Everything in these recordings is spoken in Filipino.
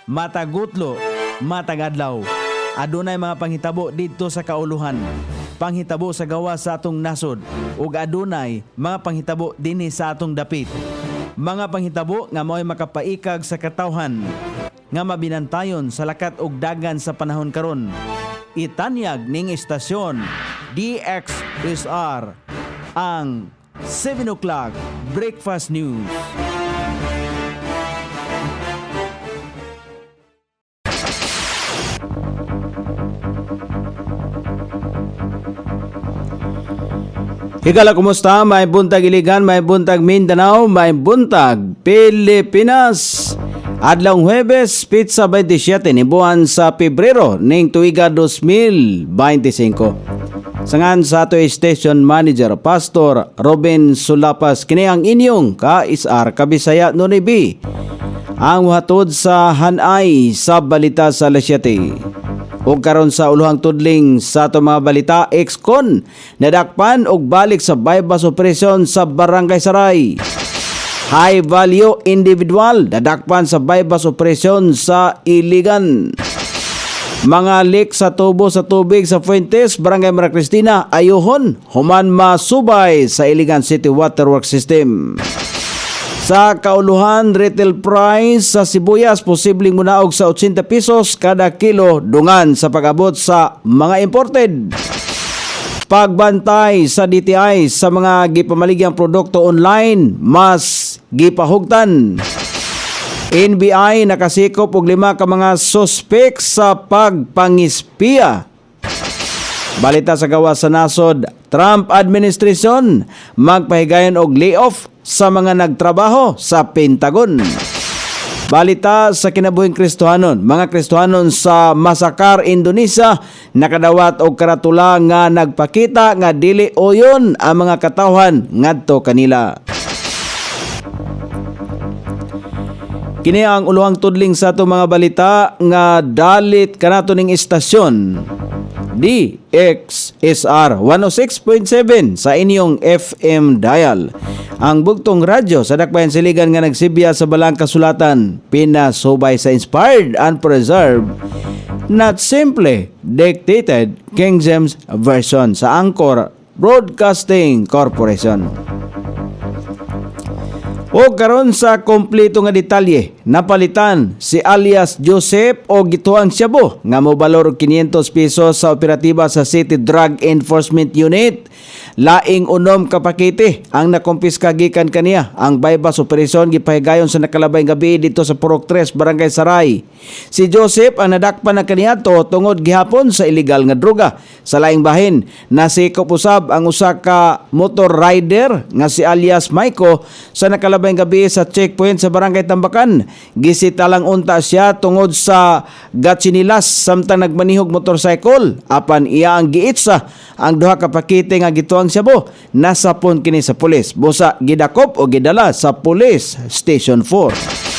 matagutlo, matagadlaw. Adunay mga panghitabo dito sa kauluhan, panghitabo sa gawa sa atong nasod, ug adunay mga panghitabo dinhi sa atong dapit. Mga panghitabo nga mao'y makapaikag sa katawhan, nga mabinantayon sa lakat ug dagan sa panahon karon. Itanyag ning istasyon DXSR ang 7 o'clock Breakfast News. Higala, kumusta? May buntag Iligan, may buntag Mindanao, may buntag Pilipinas. Adlaw Huwebes, Pizza 27 ni buwan sa Pebrero ning tuiga 2025. Sangan sa ato station manager Pastor Robin Sulapas, kini ang inyong ka-isar Kabisaya Nunibi. Ang muhatod sa hanay sa balita sa Lasyate. O karon sa uluhang tudling sa ato mga balita, ex-con nadakpan og balik sa bypass operation sa Barangay Saray. High value individual nadakpan sa bypass operation sa Iligan. Mga leak sa tubo sa tubig sa Fuentes, Barangay Maria Cristina, ayuhon human masubay sa Iligan City Water Works System. Sa kauluhan, retail price sa sibuyas posibleng munaog sa 80 pesos kada kilo dungan sa pag-abot sa mga imported. Pagbantay sa DTI sa mga gipamaligyang produkto online, mas gipahugtan. NBI nakasikop og 5 ka mga suspek sa pagpangispiya. Balita sa gawa sa nasod, Trump administration magpahigayon og layoff sa mga nagtrabaho sa Pentagon. Balita sa kinabuhing Kristohanon, mga Kristohanon sa Masakar, Indonesia nakadawat og karatula nga nagpakita nga dili oyon ang mga katawhan ngadto kanila. Kini ang uluhang tudling sa ato mga balita nga dalit kanato ning istasyon DXSR 106.7 sa inyong FM dial. Ang bugtong radyo sa Dakbayan Siligan nga nagsibya sa balang kasulatan, pinasubay sa inspired and preserved, not simply dictated King James Version sa Anchor Broadcasting Corporation. O karon sa kompleto nga detalye, napalitan si alias Joseph o gituang Shabu nga mobalor og 500 pesos sa operatiba sa City Drug Enforcement Unit. Laing unom ka pakete ang nakumpiska gikan kaniya. Ang bypass operasyon gipahigayon sa nakalabay gabi dito sa Purok 3, Barangay Saray. Si Joseph ang nadakpan na kaniadto tungod gihapon sa illegal nga droga. Sa laing bahin, nasikop usab ang usa ka motor rider nga si alias Maiko sa nakalabay gabi sa checkpoint sa Barangay Tambakan. Gisita lang unta siya tungod sa gatsinilas samtang nagmanihog motorcycle. Apan iya ang giitsa ang duha ka pakete nga gituang Shabu nasapon kini sa pulis. Busa gidakop o gidala sa Police Station 4.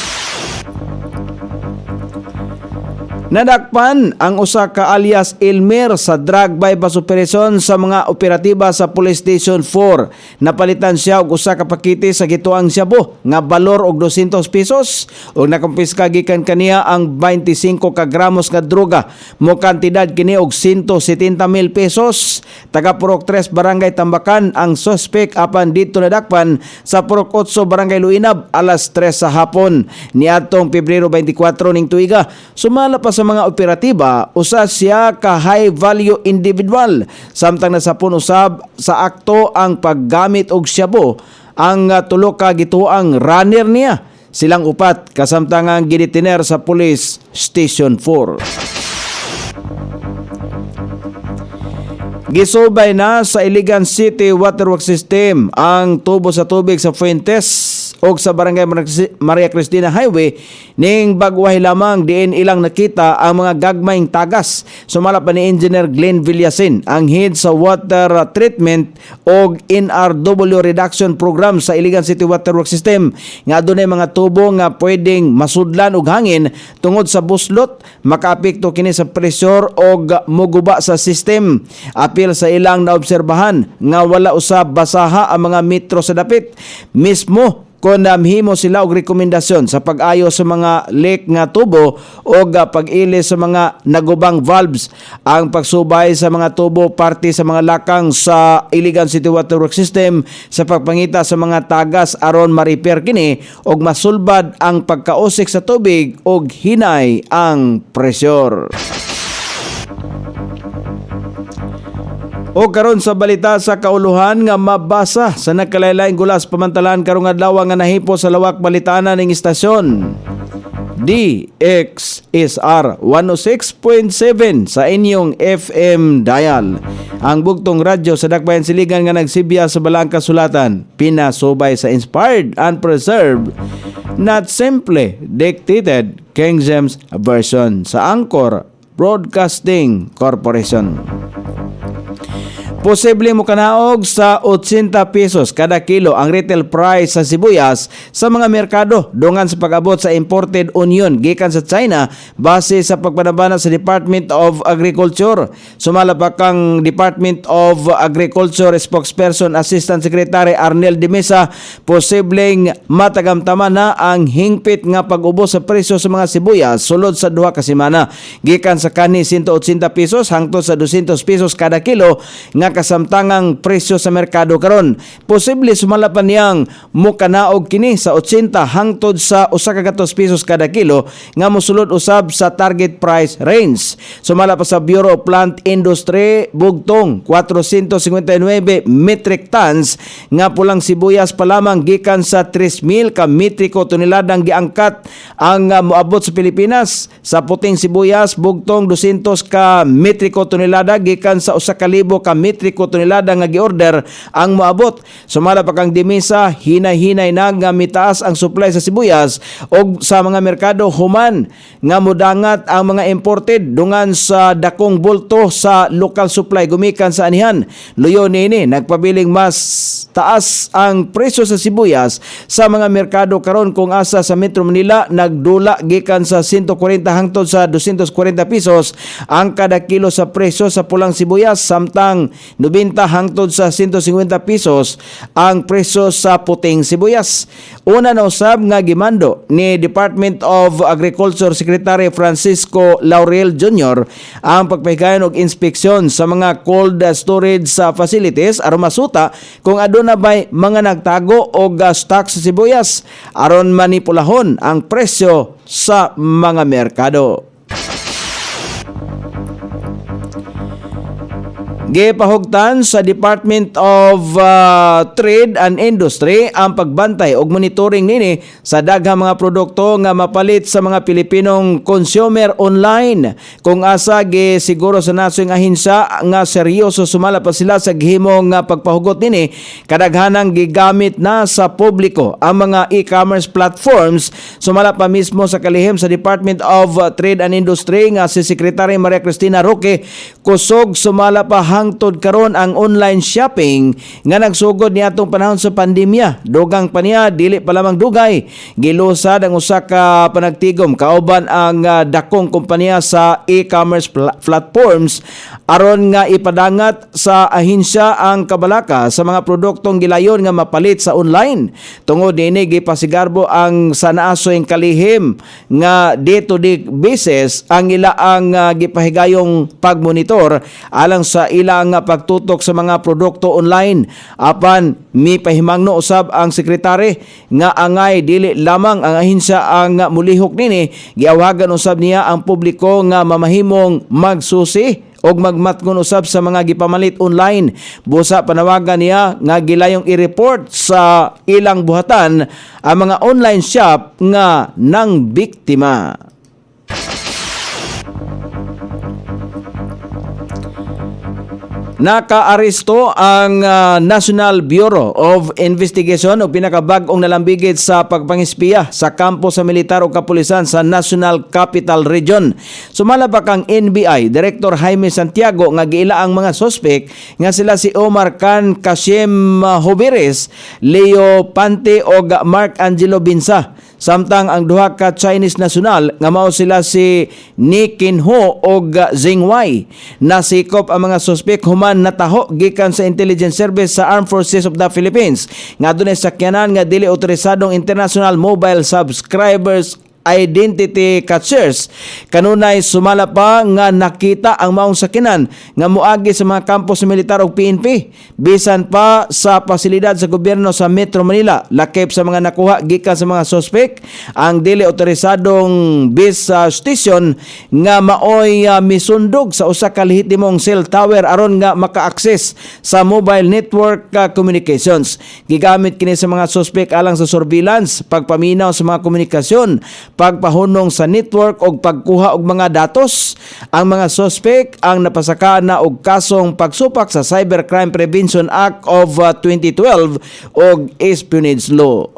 Nadakpan ang usa ka alias Elmer sa drug bypass operation sa mga operatiba sa Police Station 4. Napalitan siya og usa ka pakete sa gituang Shabu nga balor og 200 pesos ug nakumpiska gikan kaniya ang 25 ka gramos nga droga. Mo kantidad kini og 170,000 pesos. Taga Purok 3 Barangay Tambakan ang suspect apan dito nadakpan sa Purok 8 Barangay Luinab alas 3 sa hapon niadtong Pebrero 24 ning tuiga. Sumala pa sa mga operatiba, usa siya ka high value individual samtang nasapon usab sa akto ang paggamit og shabu ang tulo ka gituang runner niya. Silang upat kasamtangang gidetiner sa Police Station 4. Gisubay na sa Iligan City Waterworks System ang tubo sa tubig sa Fuentes o sa Barangay Maria Cristina Highway ning bagwahi lamang diin ilang nakita ang mga gagmayng tagas. Sumala pa ni Engineer Glenn Villasin, ang head sa water treatment o NRW reduction program sa Iligan City Waterworks System nga adunay mga tubo nga pwedeng masudlan og hangin tungod sa buslot, makaapekto kini sa pressure o muguba sa system. Apil sa ilang naobserbahan nga wala usab basaha ang mga metro sa dapit. Mismo kung namhimo sila og rekomendasyon sa pag-ayo sa mga leak nga tubo o pag-ili sa mga nagubang valves. Ang pagsubay sa mga tubo parte sa mga lakang sa Iligan City Water Works System sa pagpangita sa mga tagas aron ma-repair kini og masulbad ang pagkausik sa tubig og hinay ang pressure. O karon sa balita sa kauluhan nga mabasa sa nagkalaylaing gulas pamantalan karong adlaw nga nahipo sa lawak balitanan ning istasyon DXSR 106.7 sa inyong FM dial. Ang bugtong radyo sa Dakbayan Siligan nga nagsibya sa balang kasulatan, pinasubay sa inspired and preserved, not simply dictated King James Version sa Anchor Broadcasting Corporation. Posible mo kanaog sa 80 pesos kada kilo ang retail price sa sibuyas sa mga merkado dungan sa pag-abot sa imported onion gikan sa China base sa pagpanabana sa Department of Agriculture. Sumala pa kang Department of Agriculture spokesperson Assistant Secretary Arnel de Mesa, posibleng matagamtaman na ang hingpit nga pag-ubos sa presyo sa mga sibuyas sulod sa duha ka semana gikan sa kani 180 pesos hangtod sa 200 pesos kada kilo nga kasamtangang presyo sa merkado karon. Posible sumala pa niyang mukanaog kini sa 80 hangtod sa 100 pesos kada kilo nga mosulod usab sa target price range. Sumala pa sa Bureau of Plant Industry bugtong 459 metric tons nga pulang sibuyas pa lamang gikan sa 3,000 ka metriko toneladang giangkat ang moabot sa Pilipinas. Sa puting sibuyas bugtong 200 ka metriko tonelada gikan sa 1,000 ka metriko tonelada nga giorder ang moabot. Sumala pa kang dimisa, hinay-hinay na nga mitaas ang supply sa sibuyas og sa mga merkado human nga mudangat ang mga imported dungan sa dakong bulto sa local supply gumikan sa anihan. Luyo nini nagpabiling mas taas ang presyo sa sibuyas sa mga merkado karon kung asa sa Metro Manila nagdula gikan sa 140 hangtod sa 240 pesos ang kada kilo sa presyo sa pulang sibuyas samtang 90 hangtod sa 150 pesos ang presyo sa puting sibuyas. Una na usab nga gimando ni Department of Agriculture Secretary Francisco Laurel Jr. ang pagpahigayon og inspeksyon sa mga cold storage facilities aron masuta kung aduna bay mga nagtago og stock sa sibuyas aron manipulahon ang presyo sa mga merkado. Gipahugtan sa Department of Trade and Industry ang pagbantay og monitoring nini sa daghang mga produkto nga mapalit sa mga Pilipinong consumer online. Kung asa gisiguro sa nasong ahensya nga seryoso sumala pa sila sa gihimong pagpahugot nini, kadaghanang gigamit na sa publiko ang mga e-commerce platforms. Sumala pa mismo sa kalihim sa Department of Trade and Industry nga si Secretary Maria Cristina Roque, kusog sumala pa hangtod karon ang online shopping nga nagsugod niadtong panahon sa pandemya. Dugang pa niya, dili pa lamang dugay. Gilusad ang usa ka panagtigom kauban ang dakong kompanya sa e-commerce platforms aron nga ipadangat sa ahensya ang kabalaka sa mga produktong gilayon nga mapalit sa online. Tungod dinhi gipasigarbo ang sanaasoy kalihim nga day-to-day basis ang ila ang gipahigayong pagmonitor alang sa ilang pagtutok sa mga produkto online. Apan mipahimangno usab ang sekretary nga angay dili lamang ang ahensya ang mulihok nini, giawagan usab niya ang publiko nga mamahimong magsusi og magmatngon usab sa mga gipamalit online. Busa panawagan niya nga gilayong i-report sa ilang buhatan ang mga online shop nga nang biktima. Nakaaresto ang National Bureau of Investigation o pinakabag-ong nalambigit sa pagpangispiya sa kampo sa militar o kapulisan sa National Capital Region. Sumala pa kang NBI Director Jaime Santiago nga giila ang mga sospek nga sila si Omar Khan Kashim Huberes, Leo Pante o Mark Angelo Binsa. Samtang ang duha ka Chinese national nga mao sila si Ni Kinho ug Zheng Wei nasikop ang mga suspek human nataho gikan sa Intelligence Service sa Armed Forces of the Philippines nga adunay sakyanan nga dili otorisadong international mobile subscribers identity catchers. Kanunay sumala pa nga nakita ang maong sakinan nga moagi sa mga kampo sa militar ug PNP bisan pa sa pasilidad sa gobyerno sa Metro Manila. Lakip sa mga nakuha gikan sa mga suspek ang dili otorisadong base station nga maoy misundog sa usa ka lehitimong cell tower aron nga maka-access sa mobile network communications. Gigamit kini sa mga suspek alang sa surveillance, pagpaminaw sa mga komunikasyon, pagpahunong sa network o pagkuha og mga datos. Ang mga suspect ang napasaka na og kasong pagsupak sa Cybercrime Prevention Act of 2012 o Espionage Law.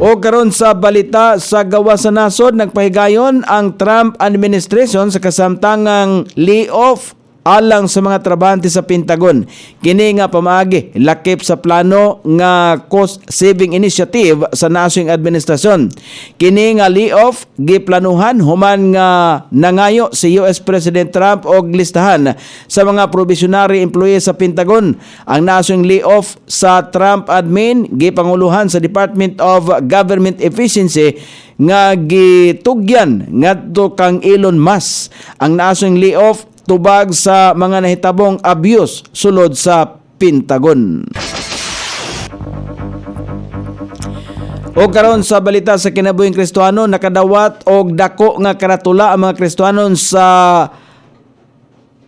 O karon sa balita sa gawa sa nasod, nagpahigayon ang Trump administration sa kasamtangang layoff alang sa mga trabahante sa Pentagon. Kini nga pamaagi lakip sa plano nga cost saving initiative sa nasong administrasyon. Kini nga layoff giplanuhan human nga nangayo si US President Trump og listahan sa mga provisionary employees sa Pentagon. Ang nasong layoff sa Trump admin gipanguluhan sa Department of Government Efficiency nga gitugyan ngadto kang Elon Musk. Ang nasong layoff tubag sa mga nahitabong abuse sulod sa Pentagon. O karon sa balita sa kinabuhing Kristiyano, nakadawat og dako nga karatula ang mga Kristiyano sa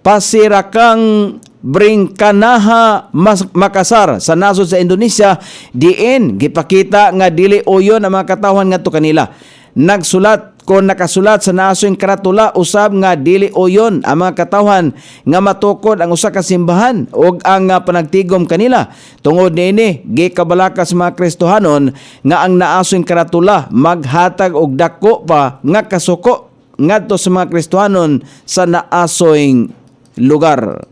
Pasirakang Bringkanaha Makassar sa nasod sa Indonesia, diin gipakita nga dili uyon ang mga katawhan ngadto kanila. Nakasulat sa nasong karatula usab nga dili uyon ang mga katawhan nga matukod ang usa ka simbahan ug ang panagtigom kanila. Tungod niini gikabalakas mga Kristohanon nga ang naasong karatula maghatag og dako pa nga kasuko ngadto sa mga Kristohanon sa naasoing lugar.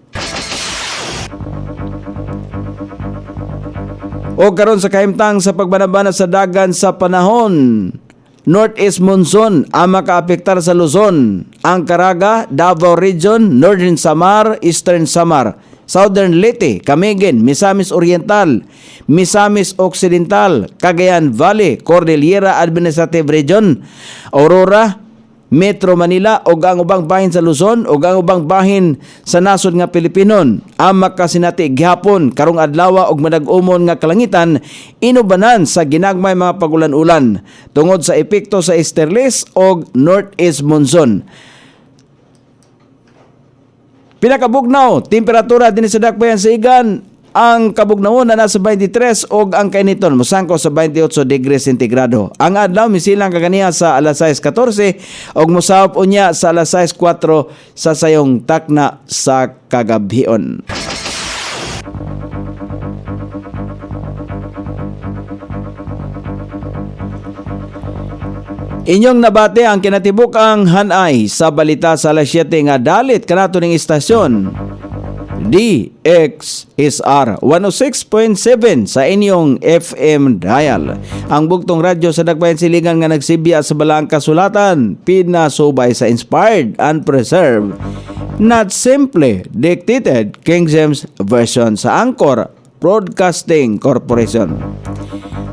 O karon sa kahimtang sa pagbanabana sa dagan sa panahon, Northeast monsoon ang makaapektar sa Luzon, ang Caraga, Davao Region, Northern Samar, Eastern Samar, Southern Leyte, Camiguin, Misamis Oriental, Misamis Occidental, Cagayan Valley, Cordillera Administrative Region, Aurora, Metro Manila ug ang ubang bahin sa Luzon ug ang ubang bahin sa nasod nga Pilipinon. Ang makasinati gihapon karong adlaw ug madag-umon nga kalangitan inubanan sa ginagmay mga pagulan-ulan tungod sa epekto sa easterlies ug northeast monsoon. Pinakabugnaw temperatura dinhi sa dakbayan sa Igan, ang kabugnawon na nasa 23 ug ang kainiton mosangko sa 28 degrees sentigrado. Ang adlaw misilang kaganiya sa alas 6:14 ug mosahop unya sa alas 6:04 sa sayong takna sa kagabhion. Inyong nabati ang kinatibuk-ang hanay sa balita sa alas 7 nga dalit kanato ning istasyon DXSR 106.7 sa inyong FM dial. Ang bugtong radyo sa Dakbayan Siligan nga nagsibya sa balaang kasulatan, pinasubay sa inspired and preserved, not simply dictated King James Version sa Anchor Broadcasting Corporation.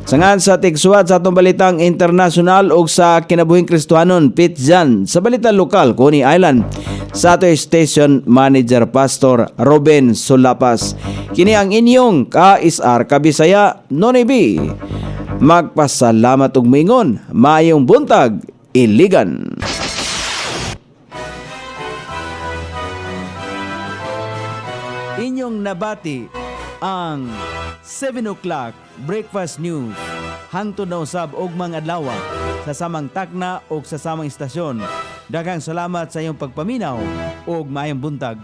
Sangan sa tigsuwat sa atong balitang internasyonal ug sa kinabuhing Kristohanon, Pitjan sa balitang lokal, Coney Island, sa ato station manager Pastor Ruben Sulapas. Kini ang inyong KSR Kabisaya Nonoy B. Magpasalamat ug mingon, maayong buntag, Iligan. Inyong nabati ang 7 o'clock breakfast news hangtod na usab og mga adlaw sa samang takna o sa samang istasyon. Daghang salamat sa iyong pagpaminaw ug maayong buntag.